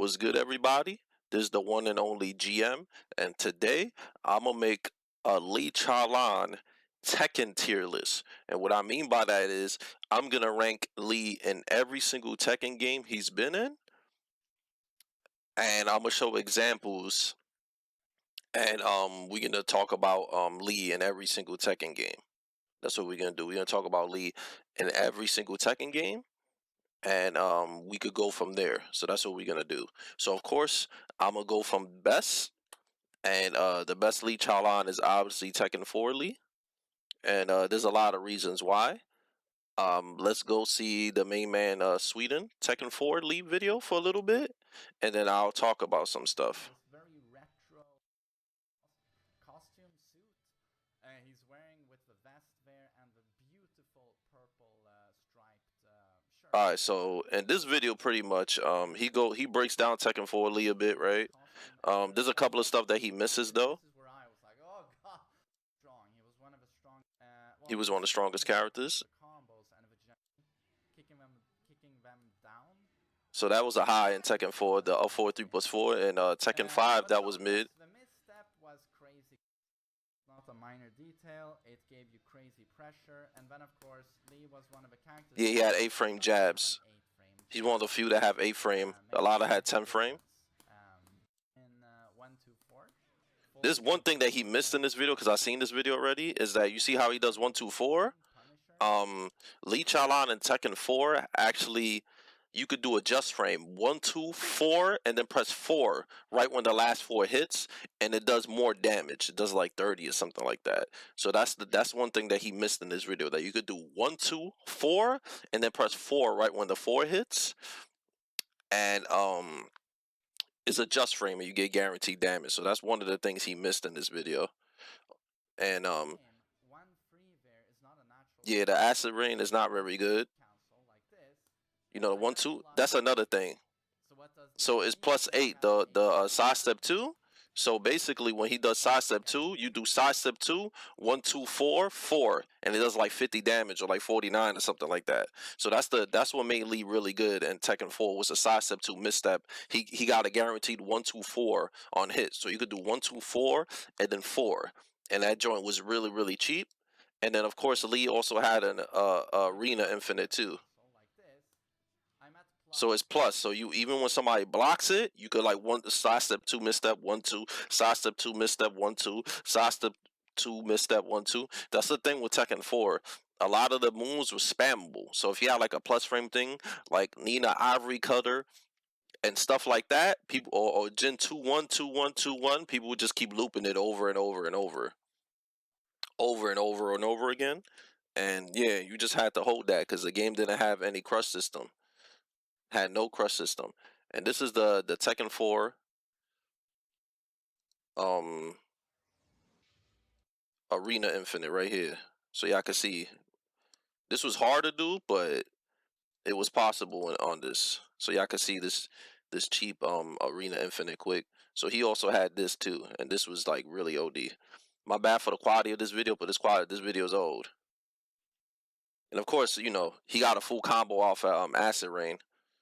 What's good, everybody? This is the one and only GM, and today I'm gonna make a Lee Chalan Tekken tier list. And what I mean by that is I'm gonna rank Lee in every single Tekken game he's been in, and I'm gonna show examples, and we're gonna talk about Lee in every single Tekken game. That's what we're gonna do. We're gonna talk about Lee in every single Tekken game, and we could go from there. So that's what we're gonna do. So of course, I'm gonna go from best, and the best Lee Chalan is obviously Tekken 4 Lee, and there's a lot of reasons why. Let's go see the main man Sweden Tekken 4 Lee video for a little bit, and then I'll talk about some stuff. This very retro costume suit he's wearing with the vest there and the beautiful purple striped shirt. All right, so in this video, pretty much, he breaks down Tekken 4 Lee a bit, right? There's a couple of stuff that he misses though. This is where I was like, oh god, strong. He was one of the strong. He was one of the strongest characters. The combos and the kicking them down. So that was a high in Tekken 4, the up 4 3+4, and Tekken 5 that was mid. The misstep was crazy. Not a minor detail. It gave you crazy pressure, and then of course Lee was one of the characters. Yeah, he had 8-frame jabs. He's one of the few that have 8-frame. A lot of had 10-frame. In 1, 2, 4. There's one thing that he missed in this video, because I've seen this video already, is that you see how he does 1, 2, 4. Lee Chalan in Tekken 4 actually, you could do a just frame 1, 2, 4, and then press 4 right when the last 4 hits, and it does more damage. It does like 30 or something like that. So that's one thing that he missed in this video, that you could do 1, 2, 4, and then press 4 right when the 4 hits, and it's a just frame and you get guaranteed damage. So that's one of the things he missed in this video. And yeah, the acid rain is not very good. You know, the 1, 2, that's another thing. So it's +8, the side step 2. So basically, when he does side step 2, you do side step 2, 1, 2, 4, 4, and it does like 50 damage or like 49 or something like that. So that's what made Lee really good. And Tekken 4 was a side step 2 misstep. He got a guaranteed 1, 2, 4 on hit. So you could do 1, 2, 4, and then 4, and that joint was really, really cheap. And then of course Lee also had an arena infinite too. So it's plus. So you, even when somebody blocks it, you could like one side step 2 misstep 1, 2, side step 2 misstep 1, 2, side step 2 misstep 1, 2. That's the thing with Tekken 4. A lot of the moves were spammable. So if you had like a plus frame thing, like Nina Ivory Cutter and stuff like that, people or Gen 2 1 2 1 2 1, people would just keep looping it over and over and over and over again. And yeah, you just had to hold that because the game didn't have any crush system. Had no crush system. And this is the Tekken 4 Arena Infinite right here. So y'all can see this was hard to do, but it was possible on this. So y'all can see this cheap Arena Infinite quick. So he also had this too, and this was like really OD. My bad for the quality of this video, but this video is old. And of course, you know, he got a full combo off Acid Rain.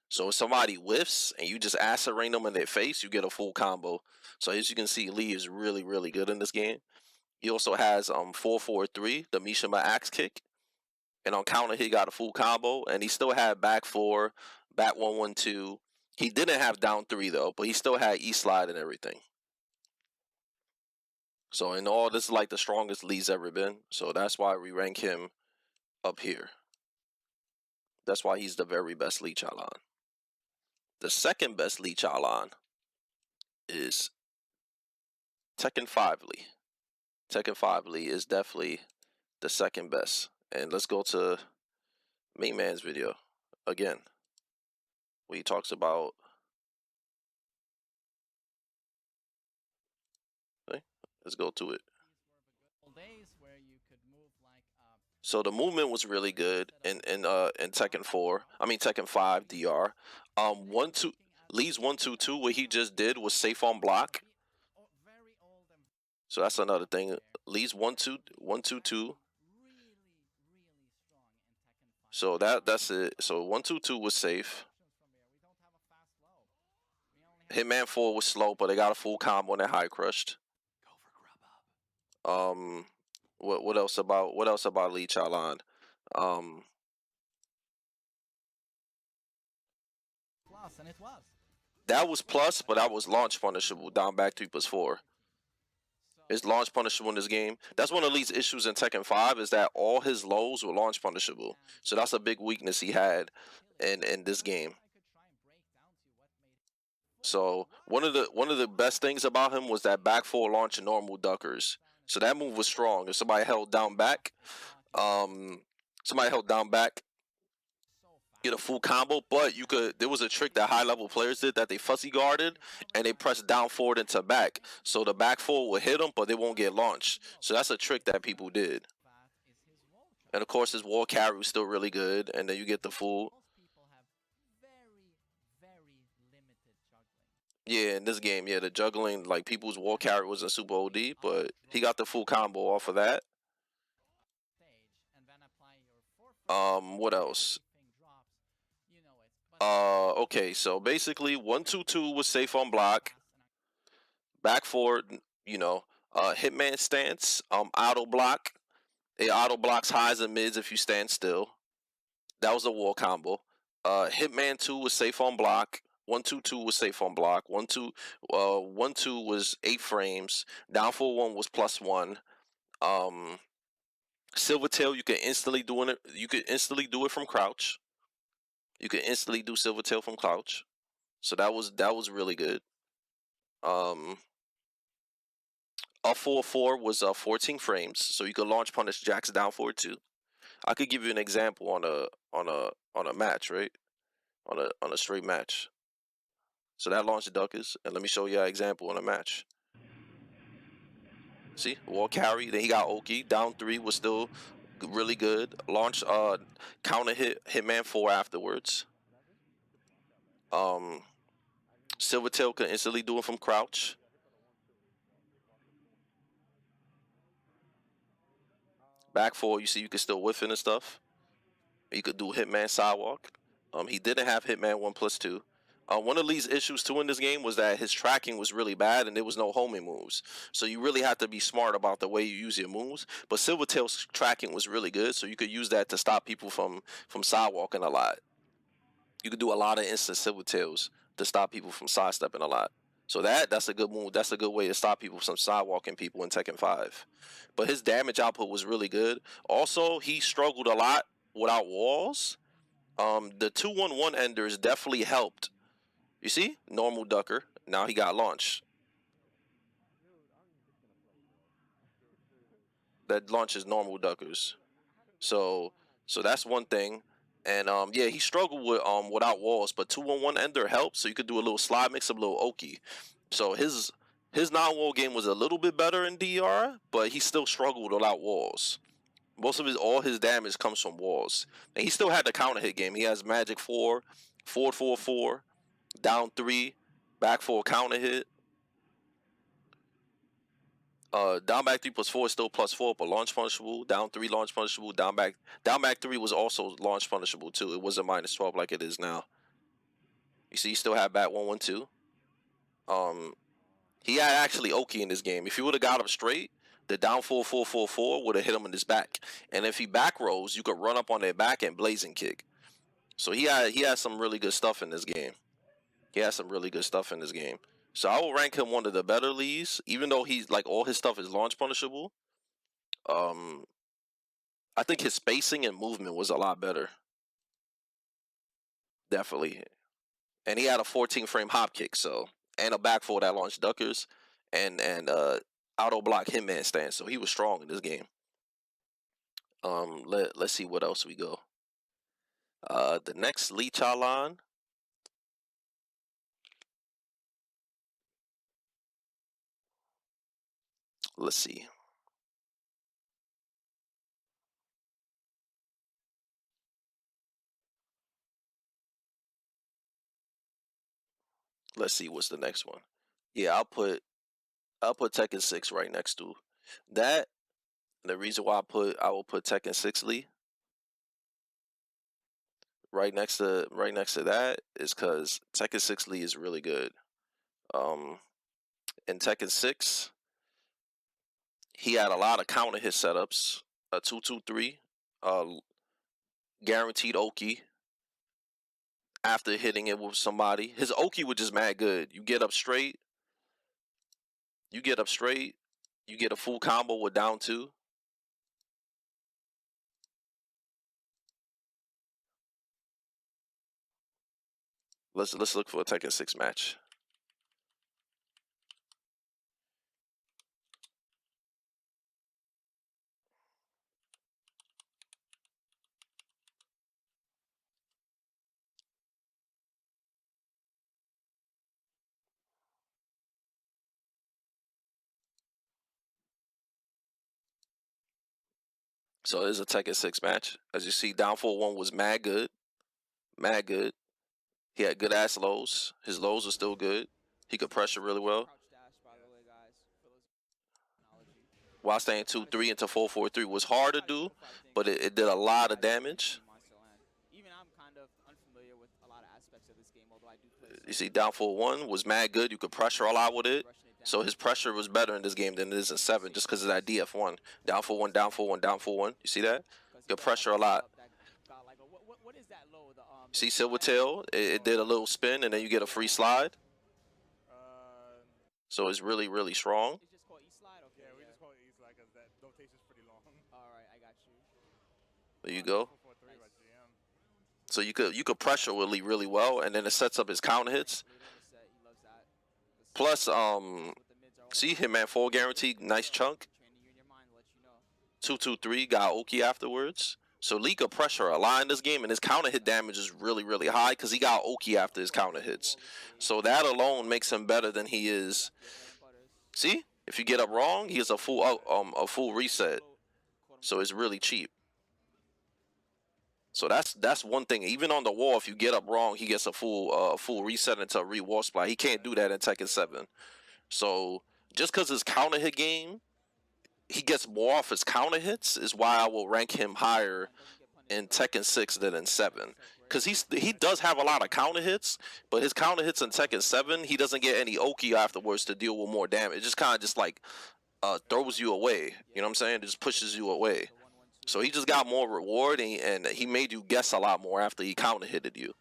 So if somebody whiffs and you just acid rain them in their face, you get a full combo. So as you can see, Lee is really, really good in this game. He also has 4-4-3, the Mishima axe kick. And on counter, he got a full combo. And he still had back 4, back 1-1-2. He didn't have down 3 though, but he still had E-slide and everything. So in all, this is like the strongest Lee's ever been. So that's why we rank him up here. That's why he's the very best Lee Chalan. The second best Lee Chalan is Tekken 5 Lee. Tekken 5 Lee is definitely the second best. And let's go to main man's video again, where he talks about. Okay, let's go to it. So the movement was really good in Tekken 4. I mean Tekken 5 DR. 1 2 Lee's 1-2-2, what he just did was safe on block. So that's another thing. Lee's 1-2-2. So that's it. So 1-2-2 was safe. Hitman 4 was slow, but they got a full combo on that high crushed. What else about Lee Chalan? Plus, and it was. That was plus, but that was launch punishable. Down back 3+4. His launch punishable in this game. That's one of Lee's issues in Tekken 5 is that all his lows were launch punishable. So that's a big weakness he had in this game. So one of the best things about him was that back 4 launch and normal duckers. So that move was strong. If somebody held down back, get a full combo, but you could. There was a trick that high level players did that they fuzzy guarded and they pressed down forward into back, so the back 4 will hit them, but they won't get launched. So that's a trick that people did. And of course, his wall carry was still really good, and then you get the full. Yeah, in this game, yeah, the juggling, like people's wall carry wasn't super OD, but he got the full combo off of that. What else? Okay, so basically 1-2-2 was safe on block. Back forward, hitman stance, auto block. It auto blocks highs and mids if you stand still. That was a wall combo. Hitman 2 was safe on block. 1-2-2 was safe on block. 1-2 was 8 frames. Down 4-1 was +1. Silvertail, you can instantly do it. You could instantly do it from crouch. You can instantly do Silvertail from crouch. So that was really good. Up 4-4 was 14 frames, so you could launch punish jacks down forward too. I could give you an example on a match, right? On a straight match. So that launched duckers, and let me show you an example on a match. See, wall carry. Then he got Oki. Down 3 was still really good. Launch counter hit Hitman 4 afterwards. Silvertail can instantly do it from crouch. Back 4, you see you can still whiff it and stuff. You could do Hitman Sidewalk. He didn't have Hitman 1+2. One of Lee's issues too in this game was that his tracking was really bad and there was no homing moves. So you really had to be smart about the way you use your moves. But Silvertail's tracking was really good, so you could use that to stop people from sidewalking a lot. You could do a lot of instant Silvertails to stop people from sidestepping a lot. So that's a good move. That's a good way to stop people from sidewalking people in Tekken 5. But his damage output was really good. Also, he struggled a lot without walls. The 2-1-1 enders definitely helped. You see? Normal ducker. Now he got launched. That launches normal duckers. So that's one thing. And yeah, he struggled with without walls, but 2-1-1 ender helped, so you could do a little slide mix, a little Oki. So his non-wall game was a little bit better in DR, but he still struggled without walls. Most of all his damage comes from walls. And he still had the counter hit game. He has magic 4, forward 4, down 3, back 4 counter hit. Down back 3+4 is still +4, but launch punishable. Down 3 launch punishable. Down back 3 was also launch punishable too. It wasn't -12 like it is now. You see, you still have back 1-1-2. He had actually Oki in this game. If he would have got him straight, the down 4-4-4-4 would have hit him in his back. And if he back rolls, you could run up on their back and blazing kick. So he had some really good stuff in this game. So I will rank him one of the better Lees, even though he's like all his stuff is launch punishable. I think his spacing and movement was a lot better. Definitely. And he had a 14 frame hop kick, so and a back four that launched duckers and auto block hitman stance. So he was strong in this game. Let's see what else we go. The next Lee Chalan. Let's see. Let's see what's the next one. Yeah, I'll put Tekken 6 right next to that. The reason why I will put Tekken 6 Lee right next to that is because Tekken 6 Lee is really good. in Tekken 6, he had a lot of counter hit setups. A 2-2-3, guaranteed Oki after hitting it with somebody. His Oki was just mad good. You get up straight, you get a full combo with down 2. Let's look for a Tekken 6 match. So there's a Tekken 6 match. As you see, down 4-1 was mad good. Mad good. He had good ass lows. His lows are still good. He could pressure really well. While staying 2-3 into 4-4-3 was hard to do, but it did a lot of damage. Even I'm kind of unfamiliar with a lot of aspects of this game, although I do play. You see, down 4-1 was mad good. You could pressure a lot with it. So his pressure was better in this game than it is in 7, just because of that DF1. Down 4-1, down 4-1, down 4-1. You see that? You could pressure a lot. What is that low? See Silvertail? It did a little spin, and then you get a free slide. So it's really, really strong. It's just called E-slide? Okay, yeah, we just call it E-slide because that rotation's pretty long. Alright, I got you. There you go. Nice. So you could pressure Willie really well, and then it sets up his counter hits. Plus, see Hitman 4 guaranteed, nice chunk. 2-2-3 got Oki afterwards. So Lee could pressure a lot in this game, and his counter hit damage is really, really high because he got Oki after his counter hits. So that alone makes him better than he is. See, if you get up wrong, he has a full reset. So it's really cheap. So that's one thing. Even on the wall, if you get up wrong, he gets a full reset into a re-wall splat. He can't do that in Tekken 7. So just because his counter hit game, he gets more off his counter hits, is why I will rank him higher in Tekken 6 than in 7. Because he does have a lot of counter hits, but his counter hits in Tekken 7, he doesn't get any Oki afterwards to deal with more damage. It just kind of just like throws you away. You know what I'm saying? It just pushes you away. So he just got more reward, and he made you guess a lot more after he counter hitted you.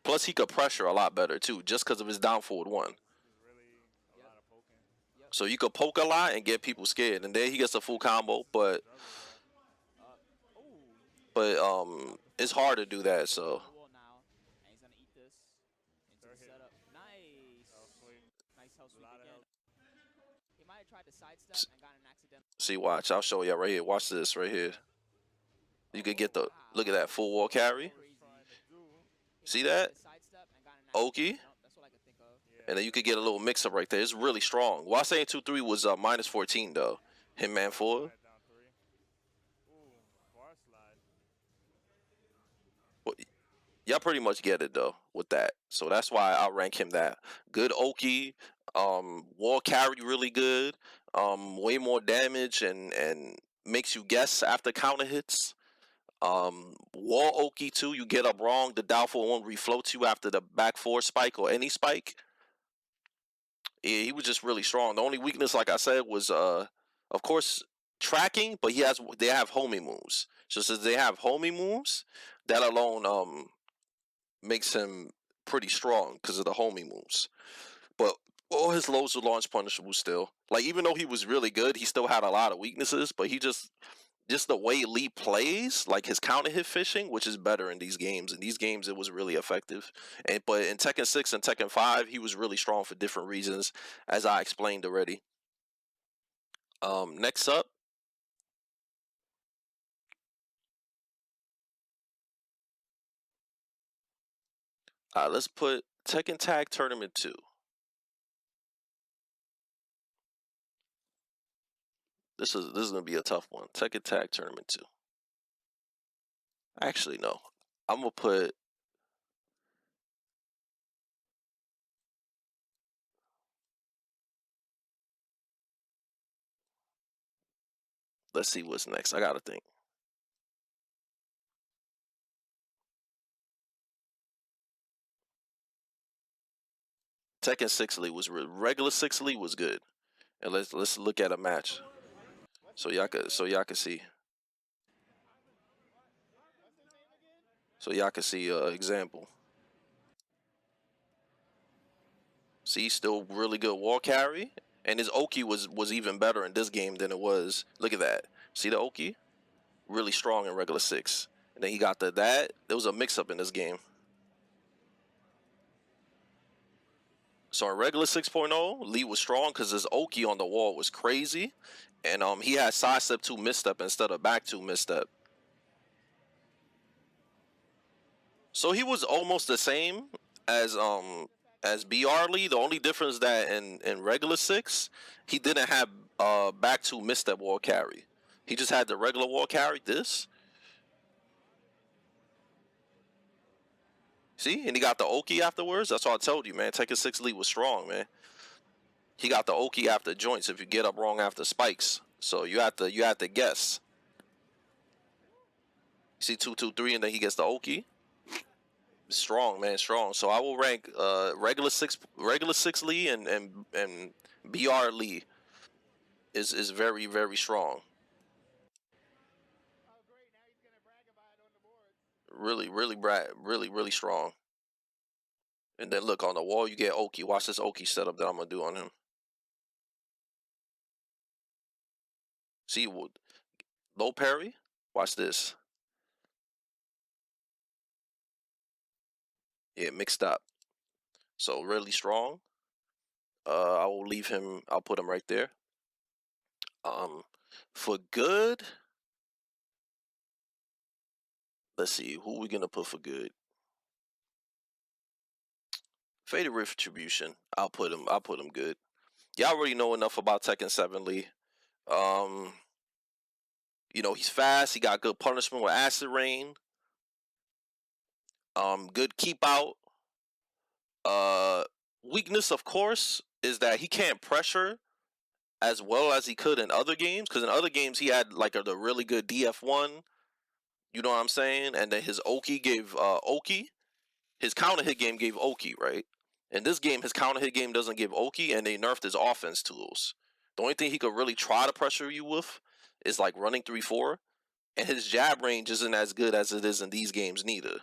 Plus, he could pressure a lot better too, just because of his down forward 1. So you could poke a lot and get people scared, and then he gets a full combo, but it's hard to do that. So see, watch. I'll show you right here. Watch this right here. You could get the look at that full wall carry. See that? Oki. And then you could get a little mix-up right there. It's really strong. While saying 2-3 was minus 14 though. Hitman 4. Well, y'all pretty much get it though with that. So that's why I'll rank him that. Good Oki. Wall carry really good. Way more damage and makes you guess after counter hits. Wall Oki too. You get up wrong, the downfall won't refloat you after the back 4 spike or any spike. Yeah, he was just really strong. The only weakness, like I said, was of course tracking, but they have homie moves. So since they have homie moves, that alone makes him pretty strong because of the homie moves. But all his lows were launch punishable still. Like even though he was really good, he still had a lot of weaknesses, but he just the way Lee plays, like his counter hit fishing, which is better in these games. In these games, it was really effective. But in Tekken 6 and Tekken 5, he was really strong for different reasons, as I explained already. Next up, let's put Tekken Tag Tournament 2. This is gonna be a tough one. Tekken Tag Tournament 2. Actually, no. I'm gonna put. Let's see what's next. I gotta think. Tekken 6 Lee was regular 6 Lee was good. And let's look at a match. So y'all can see. So y'all can see example. See, still really good wall carry. And his Oki was even better in this game than it was. Look at that. See the Oki? Really strong in regular 6. And then he got that. There was a mix-up in this game. So in regular 6.0, Lee was strong because his Oki on the wall was crazy. And he had sidestep 2 misstep instead of back 2 misstep. So he was almost the same as BR Lee. The only difference that in regular 6, he didn't have back 2 misstep wall carry. He just had the regular wall carry. This. See, and he got the Oki afterwards. That's what I told you, man. Tekken 6 Lee was strong, man. He got the Oki after joints if you get up wrong after spikes. So you have to guess. See 2-2-3, and then he gets the Oki. Strong, man, strong. So I will rank regular six Lee and BR Lee is very, very strong. Really, really strong. And then look on the wall, you get Oki. Watch this Oki setup that I'm gonna do on him. See, low parry. Watch this. Yeah, mixed up. So really strong. I will leave him. I'll put him right there. For good. Let's see who we gonna put for good. Faded Retribution. I'll put him good. Y'all already know enough about Tekken 7 Lee. You know, he's fast. He got good punishment with Acid Rain. Good keep out. Weakness, of course, is that he can't pressure as well as he could in other games. Because in other games, he had like the really good DF1. You know what I'm saying? And then his Oki gave Oki. His counter hit game gave Oki, right? In this game, his counter hit game doesn't give Oki, and they nerfed his offense tools. The only thing he could really try to pressure you with is like running 3-4, and his jab range isn't as good as it is in these games neither.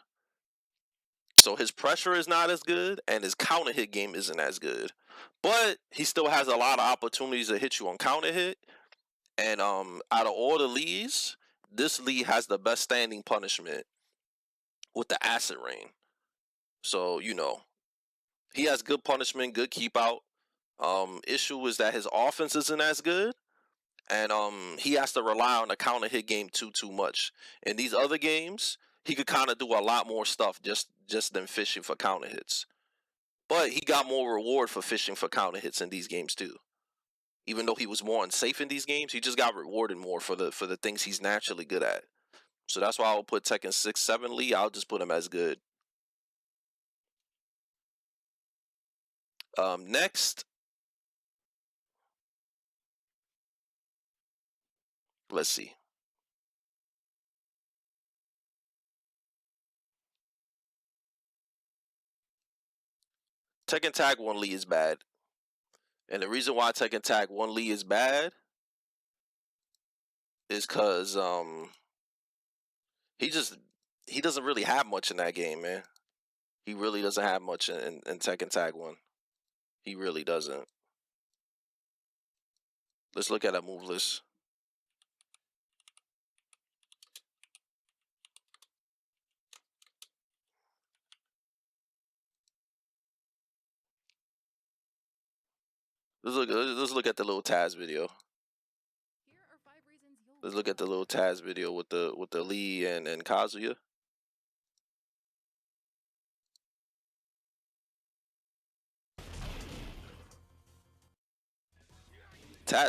So his pressure is not as good, and his counter hit game isn't as good. But he still has a lot of opportunities to hit you on counter hit. And out of all the Lees, this Lee has the best standing punishment with the Acid Rain. So, you know, he has good punishment, good keep out. Issue is that his offense isn't as good, and he has to rely on the counter hit game too much. In these other games, he could kind of do a lot more stuff just than fishing for counter hits. But he got more reward for fishing for counter hits in these games too. Even though he was more unsafe in these games, he just got rewarded more for the things he's naturally good at. So that's why I'll put Tekken 6, 7 Lee. I'll just put him as good. Next, let's see. Tekken Tag 1 Lee is bad. And the reason why Tekken Tag 1 Lee is bad is because he doesn't really have much in that game, man. He really doesn't have much in Tekken Tag 1. He really doesn't. Let's look at that move list. Let's look at the little Taz video. Let's look at the little Taz video with the Lee and Kazuya.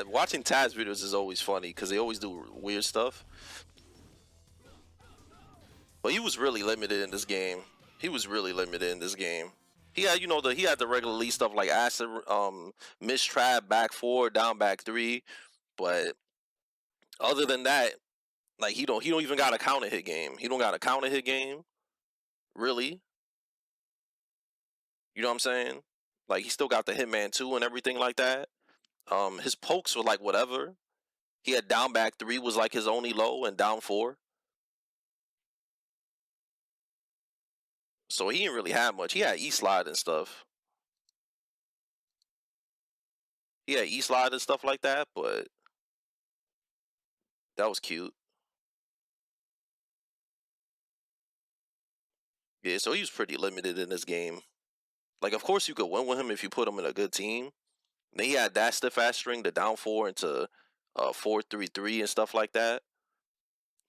Watching Taz videos is always funny because they always do weird stuff. But he was really limited in this game. He had, he had the regular Lee stuff like acid, mistrap, back 4, down back 3, but other than that, like he don't even got a counter hit game. He don't got a counter hit game, really. You know what I'm saying? Like he still got the Hitman 2 and everything like that. His pokes were like whatever. He had down back 3 was like his only low and down 4. So he didn't really have much. He had E-slide and stuff. He had E-slide and stuff like that, but that was cute. Yeah, so he was pretty limited in this game. Like, of course you could win with him if you put him in a good team. Then he had that stiff ass string, the down 4 into 4-3-3 and stuff like that.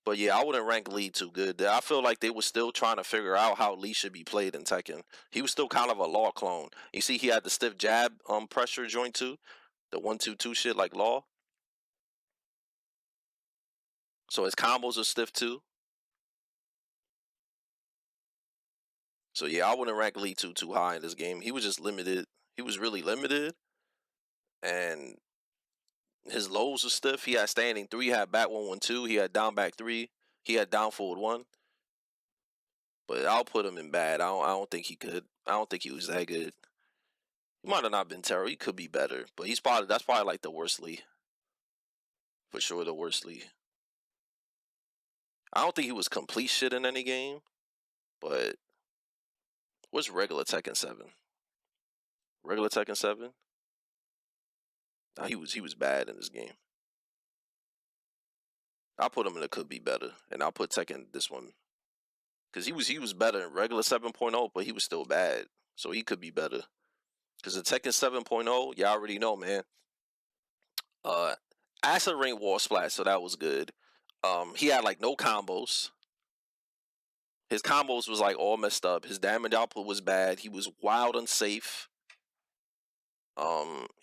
But yeah, I wouldn't rank Lee too good. I feel like they were still trying to figure out how Lee should be played in Tekken. He was still kind of a Law clone. You see, he had the stiff jab pressure joint too, the 1-2-2 shit like Law. So his combos are stiff too. So yeah, I wouldn't rank Lee too high in this game. He was just limited. He was really limited, and his lows were stiff. He had standing 3, he had back 1-1-2, he had down back 3, he had down forward 1. But I'll put him in bad. I don't think he could. I don't think he was that good. He might have not been terrible. He could be better, but that's probably like the worst Lee. For sure, the worst Lee. I don't think he was complete shit in any game, but what's regular Tekken 7? Regular Tekken 7? Nah, he was bad in this game. I'll put him in a could be better, and I'll put Tekken this one because he was better in regular 7.0, but he was still bad, so he could be better. Because the Tekken 7.0, y'all already know, man. Acid Rain Wall Splash, so that was good. He had like no combos. His combos was like all messed up. His damage output was bad. He was wild unsafe.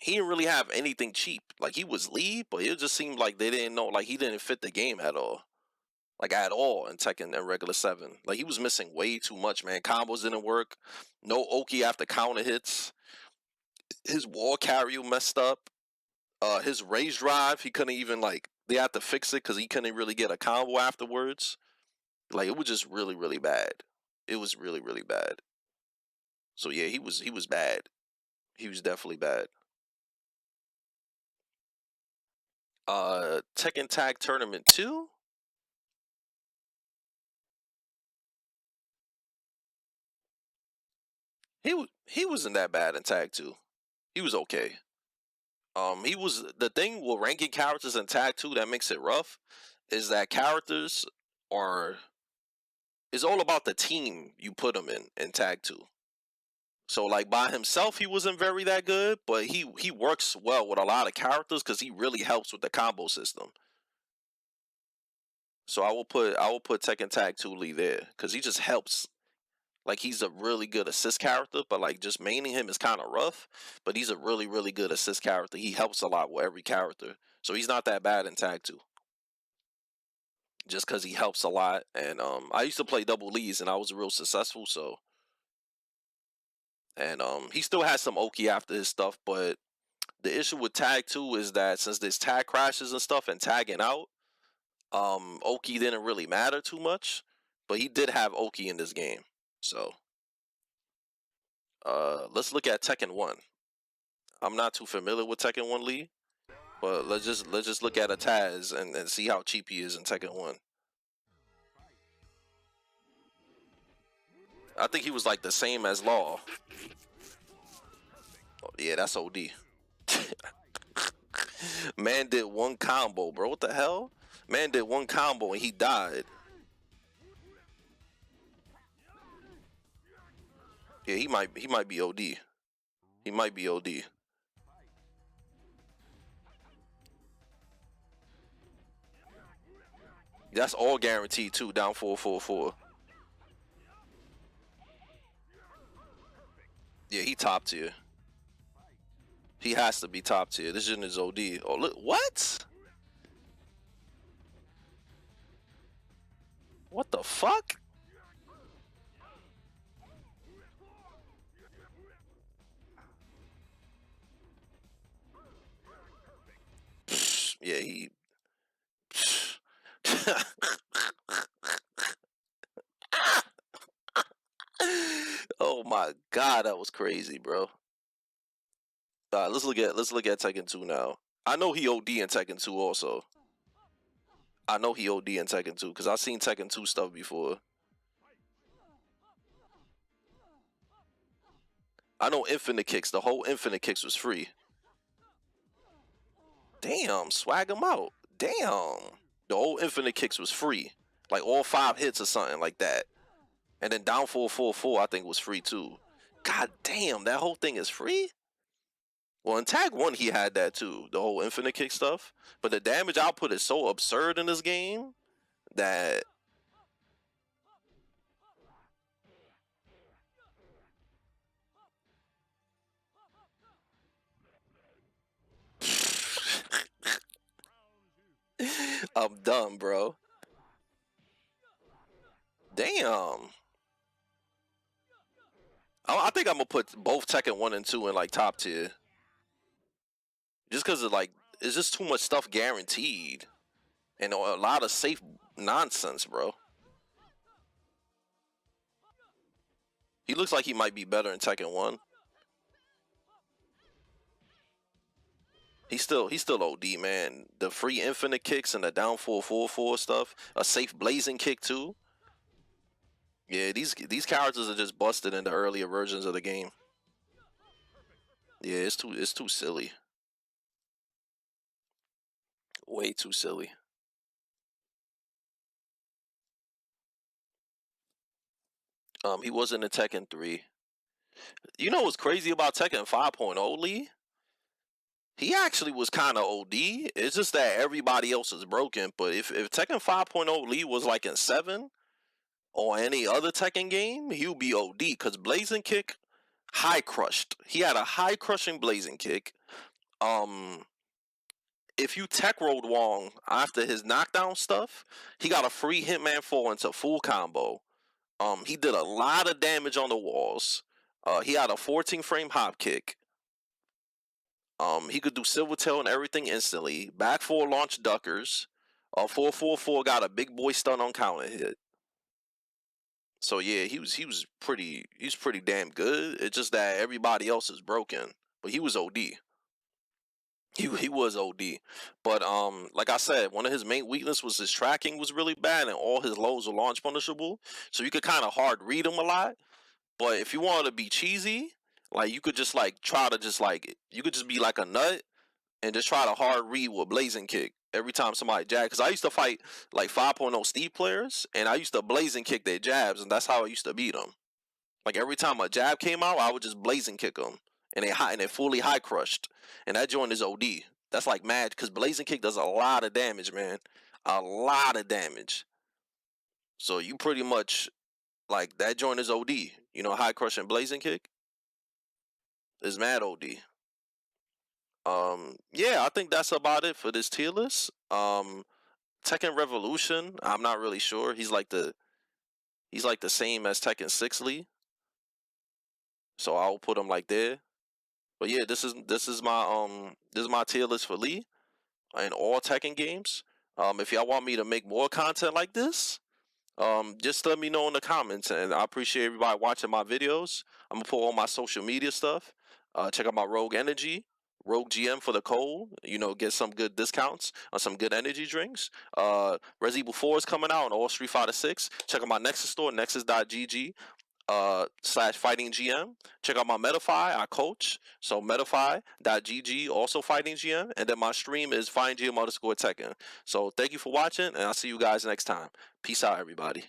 He didn't really have anything cheap. Like he was lead, but it just seemed like they didn't know. Like he didn't fit the game at all. Like at all in Tekken and regular 7. Like he was missing way too much, man. Combos didn't work. No Oki after counter hits. His wall carry messed up. His rage drive, he couldn't even like. They had to fix it because he couldn't really get a combo afterwards. Like it was just really bad. It was really bad. So yeah, he was bad. He was definitely bad. Tekken Tag Tournament 2. He wasn't that bad in Tag 2. He was okay. He was the thing with ranking characters in Tag 2 that makes it rough is that characters are it's all about the team you put him in Tag 2. So like by himself he wasn't very that good, but he works well with a lot of characters because he really helps with the combo system. So I will put Tekken Tag 2 Lee there because he just helps. Like he's a really good assist character, but like just maining him is kind of rough. But he's a really good assist character. He helps a lot with every character, so he's not that bad in Tag 2. Just because he helps a lot, and I used to play double Lees and I was real successful. So, and he still has some Oki after his stuff, but the issue with Tag 2 is that since there's tag crashes and stuff and tagging out, Oki didn't really matter too much, but he did have Oki in this game. So, let's look at Tekken 1. I'm not too familiar with Tekken 1 Lee, but let's just look at a Taz and see how cheap he is in Tekken 1. I think he was like the same as Law. Oh, yeah, that's OD. Man did one combo, bro. What the hell? Man did one combo and he died. Yeah, he might be OD. He might be OD. That's all guaranteed too. Down 4-4-4. Yeah, he top tier. He has to be top tier. This unit is OD. Oh look, what? What the fuck? Yeah, he. Oh my god, that was crazy, bro. let's look at Tekken 2 now. I know he OD in Tekken 2 also. I know he OD in Tekken 2 because I've seen Tekken 2 stuff before. I know infinite kicks. The whole infinite kicks was free. Damn, swag him out. Damn. The whole infinite kicks was free. Like all 5 hits or something like that. And then down 444 I think was free too. God damn, that whole thing is free? Well, in Tag 1 he had that too, the whole infinite kick stuff. But the damage output is so absurd in this game that I'm done, bro. Damn. I think I'm gonna put both Tekken 1 and 2 in like top tier. Just because of like, it's just too much stuff guaranteed. And a lot of safe nonsense, bro. He looks like he might be better in Tekken 1. He's still OD, man. The free infinite kicks and the down 444 stuff. A safe blazing kick too. Yeah, these characters are just busted in the earlier versions of the game. Yeah, it's too silly. Way too silly. He wasn't in Tekken 3. You know what's crazy about Tekken 5.0, Lee? He actually was kind of OD. It's just that everybody else is broken. But if Tekken 5.0 Lee was like in 7 or any other Tekken game, he would be OD. Because Blazing Kick, high crushed. He had a high crushing Blazing Kick. If you tech rolled Wong after his knockdown stuff, he got a free Hitman 4 into full combo. He did a lot of damage on the walls. He had a 14 frame hop kick. He could do silver tail and everything instantly. Back 4 launch duckers. 444 got a big boy stun on counter hit. So yeah, he's pretty damn good. It's just that everybody else is broken. But he was OD. He was OD. But like I said, one of his main weaknesses was his tracking was really bad and all his lows were launch punishable. So you could kind of hard read him a lot. But if you wanted to be cheesy, like you could just like try to just like you could just be like a nut and just try to hard read with blazing kick every time somebody jab. Because I used to fight like 5.0 Steve players and I used to blazing kick their jabs and that's how I used to beat them. Like every time a jab came out, I would just blazing kick them and they fully high crushed. And that joint is OD. That's like mad because blazing kick does a lot of damage, man. A lot of damage. So you pretty much like that joint is OD. You know, high crush and blazing kick is mad OD. Yeah, I think that's about it for this tier list. Tekken Revolution, I'm not really sure. He's like the same as Tekken 6 Lee. So I'll put him like there. But yeah, this is my tier list for Lee in all Tekken games. If y'all want me to make more content like this, just let me know in the comments, and I appreciate everybody watching my videos. I'm gonna put all my social media stuff. Check out my Rogue Energy, Rogue GM for the cold. You know, get some good discounts on some good energy drinks. Resident Evil 4 is coming out on all Street Fighter 6. Check out my Nexus store, nexus.gg /fightinggm. Check out my Metafy, I coach. So metafy.gg, also fightinggm. And then my stream is fightinggm_Tekken. So thank you for watching, and I'll see you guys next time. Peace out, everybody.